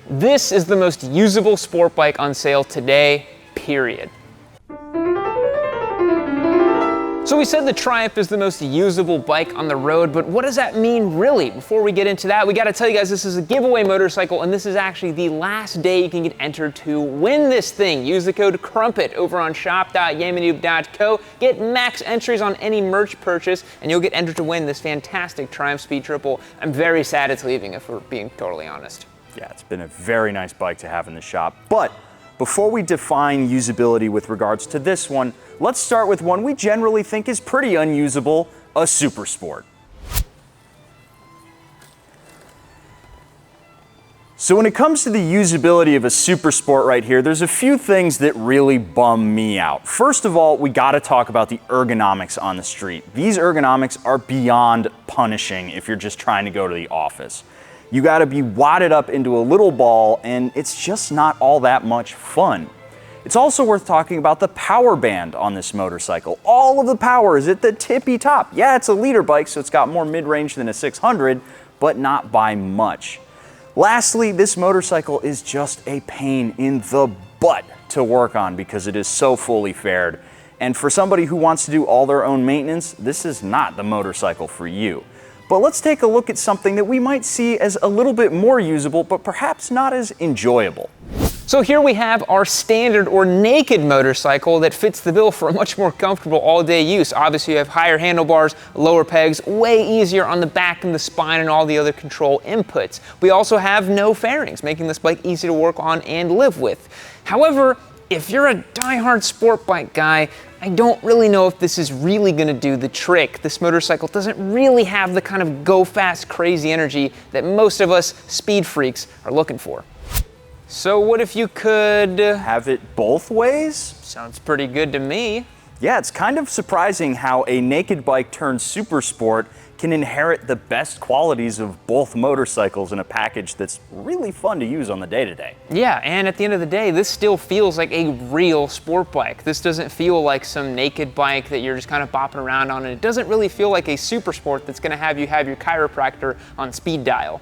This is the most usable sport bike on sale today, period. So we said the Triumph is the most usable bike on the road, but what does that mean really? Before we get into that, we gotta tell you guys this is a giveaway motorcycle, and this is actually the last day you can get entered to win this thing. Use the code CRUMPET over on shop.yamanube.co. Get max entries on any merch purchase, and you'll get entered to win this fantastic Triumph Speed Triple. I'm very sad it's leaving, if we're being totally honest. Yeah, it's been a very nice bike to have in the shop, but before we define usability with regards to this one, let's start with one we generally think is pretty unusable, a Super Sport. So when it comes to the usability of a Super Sport right here, there's a few things that really bum me out. First of all, we gotta talk about the ergonomics on the street. These ergonomics are beyond punishing if you're just trying to go to the office. You gotta be wadded up into a little ball, and it's just not all that much fun. It's also worth talking about the power band on this motorcycle. All of the power is at the tippy top. Yeah, it's a liter bike, so it's got more mid-range than a 600, but not by much. Lastly, this motorcycle is just a pain in the butt to work on because it is so fully fared. And for somebody who wants to do all their own maintenance, this is not the motorcycle for you. But let's take a look at something that we might see as a little bit more usable, but perhaps not as enjoyable. So here we have our standard or naked motorcycle that fits the bill for a much more comfortable all-day use. Obviously you have higher handlebars, lower pegs, way easier on the back and the spine and all the other control inputs. We also have no fairings, making this bike easy to work on and live with. However, if you're a die-hard sport bike guy, I don't really know if this is really gonna do the trick. This motorcycle doesn't really have the kind of go fast, crazy energy that most of us speed freaks are looking for. So what if you could have it both ways? Sounds pretty good to me. Yeah, it's kind of surprising how a naked bike turned super sport can inherit the best qualities of both motorcycles in a package that's really fun to use on the day-to-day. Yeah, and at the end of the day, this still feels like a real sport bike. This doesn't feel like some naked bike that you're just kind of bopping around on, and it doesn't really feel like a super sport that's gonna have you have your chiropractor on speed dial.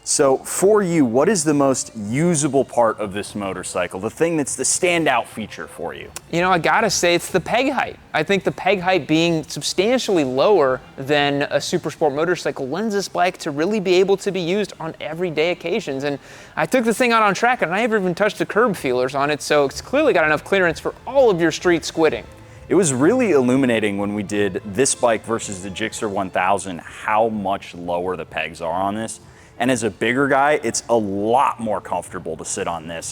So for you, what is the most usable part of this motorcycle? The thing that's the standout feature for you? You know, I gotta say it's the peg height. I think the peg height being substantially lower than a super sport motorcycle lends this bike to really be able to be used on everyday occasions. And I took the thing out on track and I never even touched the curb feelers on it, so it's clearly got enough clearance for all of your street squidding. It was really illuminating when we did this bike versus the Gixxer 1000 how much lower the pegs are on this. And as a bigger guy, it's a lot more comfortable to sit on this.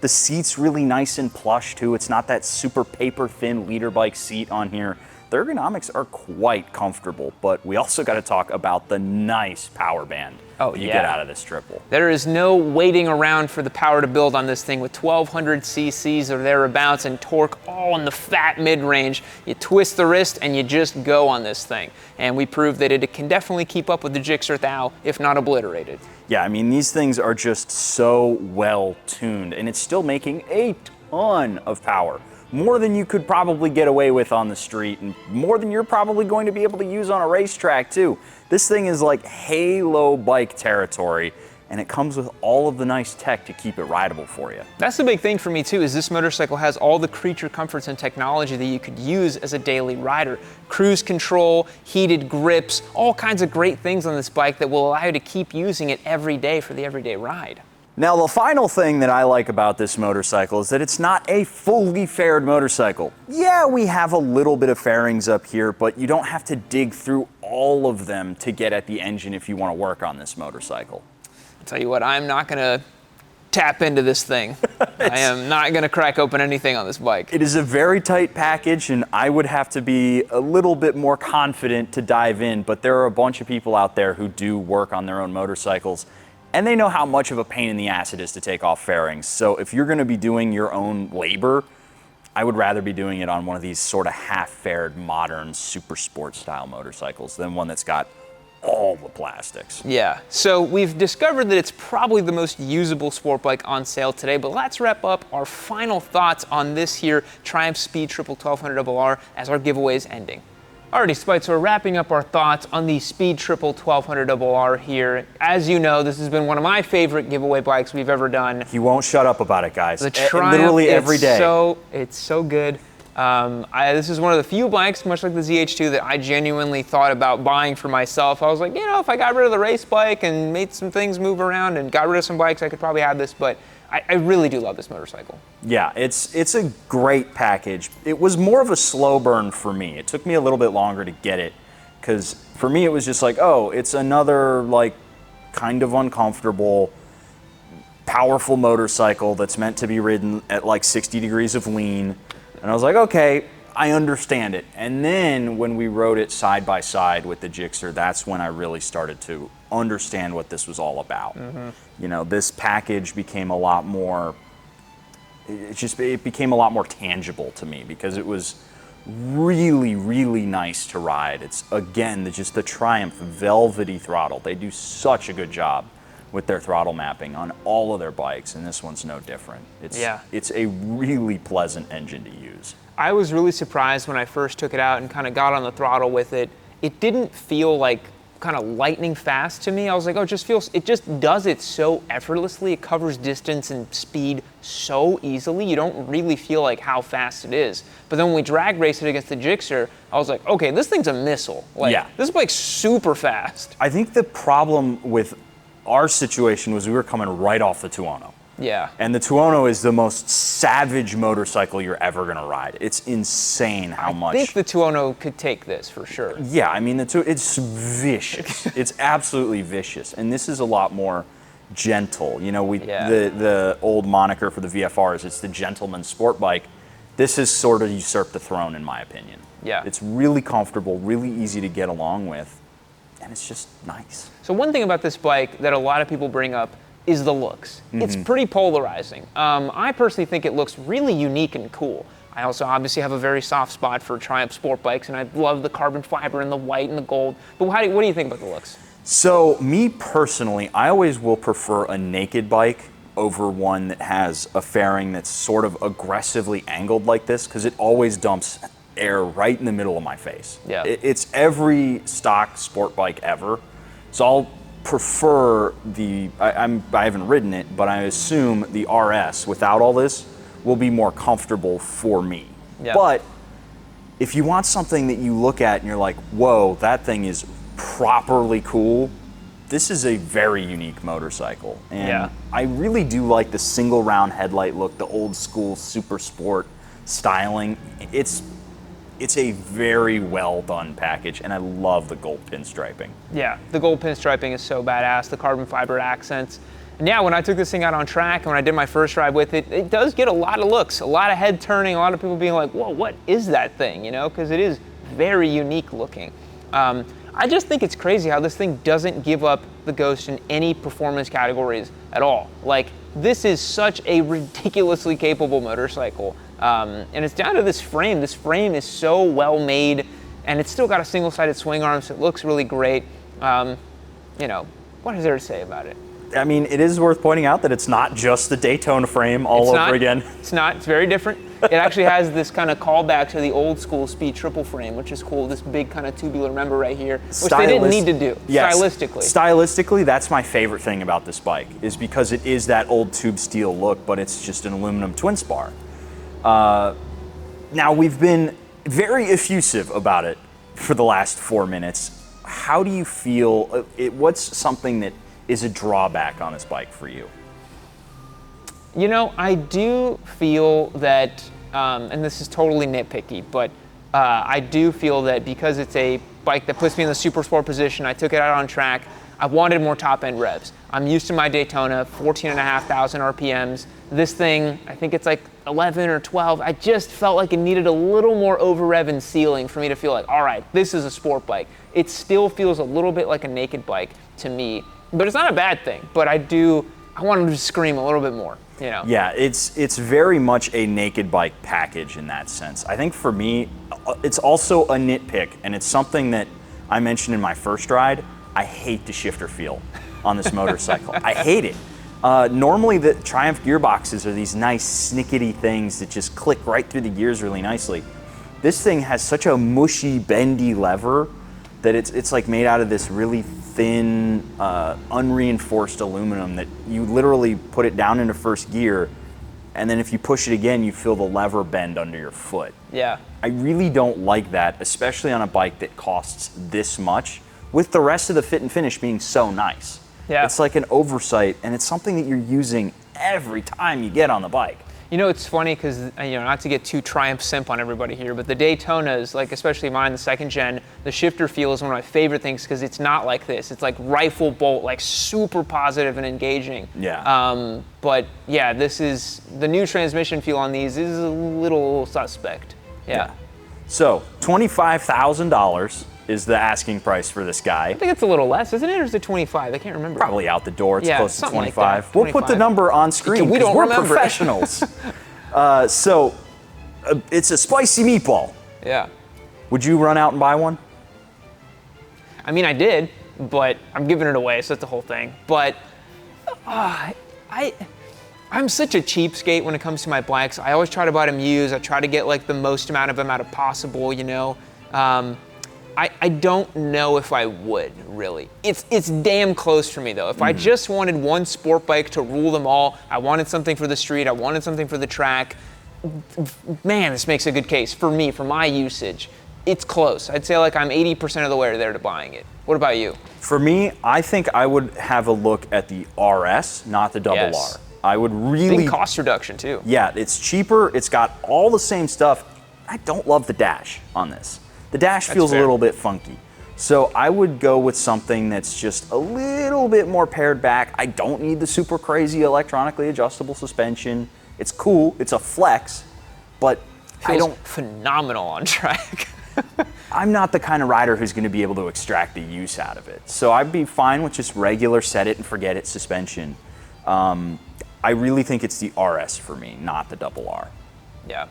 The seat's really nice and plush too. It's not that super paper thin leader bike seat on here. The ergonomics are quite comfortable, but we also got to talk about the nice power band that you get out of this triple. There is no waiting around for the power to build on this thing with 1200 cc's or thereabouts and torque all in the fat mid-range. You twist the wrist and you just go on this thing. And we proved that it can definitely keep up with the Gixxer 1000, if not obliterated. Yeah, I mean, these things are just so well tuned, and it's still making a ton of power. More than you could probably get away with on the street, and more than you're probably going to be able to use on a racetrack too. This thing is like halo bike territory, and it comes with all of the nice tech to keep it rideable for you. That's the big thing for me too, is this motorcycle has all the creature comforts and technology that you could use as a daily rider. Cruise control, heated grips, all kinds of great things on this bike that will allow you to keep using it every day for the everyday ride. Now, the final thing that I like about this motorcycle is that it's not a fully faired motorcycle. Yeah, we have a little bit of fairings up here, but you don't have to dig through all of them to get at the engine if you want to work on this motorcycle. I'll tell you what, I'm not gonna tap into this thing. I am not gonna crack open anything on this bike. It is a very tight package, and I would have to be a little bit more confident to dive in, but there are a bunch of people out there who do work on their own motorcycles, and they know how much of a pain in the ass it is to take off fairings. So if you're gonna be doing your own labor, I would rather be doing it on one of these sort of half-faired, modern, super sport style motorcycles than one that's got all the plastics. Yeah, so we've discovered that it's probably the most usable sport bike on sale today, but let's wrap up our final thoughts on this here Triumph Speed Triple 1200RR as our giveaway is ending. Alrighty, Spite, so we're wrapping up our thoughts on the Speed Triple 1200RR here. As you know, this has been one of my favorite giveaway bikes we've ever done. He won't shut up about it, guys. The Triumph, literally every day. It's so good. This is one of the few bikes, much like the ZH2, that I genuinely thought about buying for myself. I was like, you know, if I got rid of the race bike and made some things move around and got rid of some bikes, I could probably have this, but I really do love this motorcycle. Yeah, it's a great package. It was more of a slow burn for me. It took me a little bit longer to get it, because for me it was just like, oh, it's another like kind of uncomfortable, powerful motorcycle that's meant to be ridden at like 60 degrees of lean. And I was like, okay, I understand it. And then when we rode it side by side with the Gixxer, that's when I really started to understand what this was all about. You know, this package became a lot more, it became a lot more tangible to me, because it was really, really nice to ride. It's, again, just the Triumph velvety throttle. They do such a good job with their throttle mapping on all of their bikes, and this one's no different. It's a really pleasant engine to use. I was really surprised when I first took it out and kind of got on the throttle with it. It didn't feel like kind of lightning fast to me. I was like, oh, it just does it so effortlessly. It covers distance and speed so easily. You don't really feel like how fast it is. But then when we drag race it against the Gixxer, I was like, okay, this thing's a missile. Like, this bike's super fast. I think the problem with our situation was we were coming right off the Tuono. Yeah. And the Tuono is the most savage motorcycle you're ever gonna ride. It's insane how much. I think the Tuono could take this for sure. Yeah, I mean, it's vicious. It's absolutely vicious. And this is a lot more gentle. You know, the old moniker for the VFRs, it's the gentleman sport bike. This has sort of usurped the throne, in my opinion. Yeah. It's really comfortable, really easy to get along with, and it's just nice. So one thing about this bike that a lot of people bring up is the looks. It's pretty polarizing. I personally think it looks really unique and cool. I also obviously have a very soft spot for Triumph sport bikes, and I love the carbon fiber and the white and the gold. But what do you think about the looks? So me personally, I always will prefer a naked bike over one that has a fairing that's sort of aggressively angled like this, because it always dumps air right in the middle of my face. Yeah. It's every stock sport bike ever. So I'll prefer I haven't ridden it, but I assume the RS without all this will be more comfortable for me. Yeah. But if you want something that you look at and you're like, whoa, that thing is properly cool, this is a very unique motorcycle. And I really do like the single round headlight look, the old school super sport styling. It's a very well done package, and I love the gold pinstriping. Yeah, the gold pinstriping is so badass, the carbon fiber accents. And yeah, when I took this thing out on track and when I did my first ride with it, it does get a lot of looks, a lot of head turning, a lot of people being like, whoa, what is that thing, you know, because it is very unique looking. I just think it's crazy how this thing doesn't give up the ghost in any performance categories at all. Like, this is such a ridiculously capable motorcycle. And it's down to this frame. This frame is so well made, and it's still got a single-sided swing arm, so it looks really great. You know, what is there to say about it? I mean, it is worth pointing out that it's not just the Daytona frame all over again. It's not. It's very different. It actually has this kind of callback to the old school Speed Triple frame, which is cool. This big kind of tubular member right here, which they didn't need to do, stylistically. Stylistically, that's my favorite thing about this bike, is because it is that old tube steel look, but it's just an aluminum twin spar. Now, we've been very effusive about it for the last 4 minutes. How do you feel? What's something that is a drawback on this bike for you? You know, I do feel that, and this is totally nitpicky, but I do feel that because it's a bike that puts me in the super sport position, I took it out on track, I wanted more top-end revs. I'm used to my Daytona, 14,500 RPMs. This thing, I think it's like 11 or 12. I just felt like it needed a little more over-rev and ceiling for me to feel like, all right, this is a sport bike. It still feels a little bit like a naked bike to me, but it's not a bad thing. But I want to scream a little bit more, you know? Yeah, it's very much a naked bike package in that sense. I think for me, it's also a nitpick, and it's something that I mentioned in my first ride. I hate the shifter feel on this motorcycle. I hate it. Normally the Triumph gearboxes are these nice snickety things that just click right through the gears really nicely. This thing has such a mushy, bendy lever that it's like made out of this really thin, unreinforced aluminum that you literally put it down into first gear, and then if you push it again, you feel the lever bend under your foot. Yeah. I really don't like that, especially on a bike that costs this much, with the rest of the fit and finish being so nice. Yeah. It's like an oversight, and it's something that you're using every time you get on the bike. You know, it's funny because, not to get too Triumph simp on everybody here, but the Daytonas, like especially mine, the second gen, the shifter feel is one of my favorite things because it's not like this. It's like rifle bolt, like super positive and engaging. Yeah. But yeah, the new transmission feel on these is a little suspect. Yeah. So, $25,000 is the asking price for this guy. I think it's a little less, isn't it? Or is it 25? I can't remember. Probably out the door. It's close to 25. Like that, 25. We'll put the number on screen We don't we're remember. professionals. It's a spicy meatball. Yeah. Would you run out and buy one? I mean, I did, but I'm giving it away, so that's the whole thing. But I'm such a cheapskate when it comes to my bikes. I always try to buy them used. I try to get like the most amount of them out of possible, I don't know if I would, really. It's damn close for me, though. If I just wanted one sport bike to rule them all, I wanted something for the street, I wanted something for the track, man, this makes a good case for me, for my usage. It's close. I'd say like I'm 80% of the way there to buying it. What about you? For me, I think I would have a look at the RS, not the double Yes. R. I would really... Big cost reduction, too. Yeah, it's cheaper. It's got all the same stuff. I don't love the dash on this. The dash feels a little bit funky. So I would go with something that's just a little bit more pared back. I don't need the super crazy electronically adjustable suspension. It's cool, it's a flex, but I don't... phenomenal on track. I'm not the kind of rider who's gonna be able to extract the use out of it. So I'd be fine with just regular set it and forget it suspension. I really think it's the RS for me, not the double R. Yeah.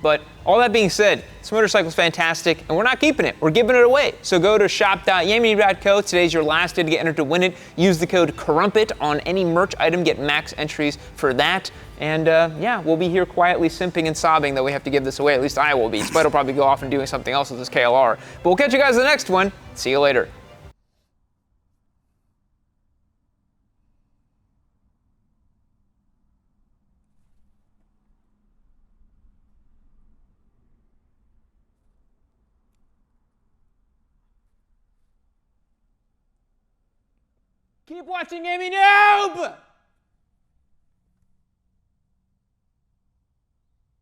But all that being said, this motorcycle is fantastic, and we're not keeping it. We're giving it away. So go to shop.yamini.co. Today's your last day to get entered to win it. Use the code CRUMPET on any merch item. Get max entries for that. And yeah, we'll be here quietly simping and sobbing that we have to give this away. At least I will be. Spite will probably go off and doing something else with this KLR. But we'll catch you guys in the next one. See you later. Keep watching Amy Noob!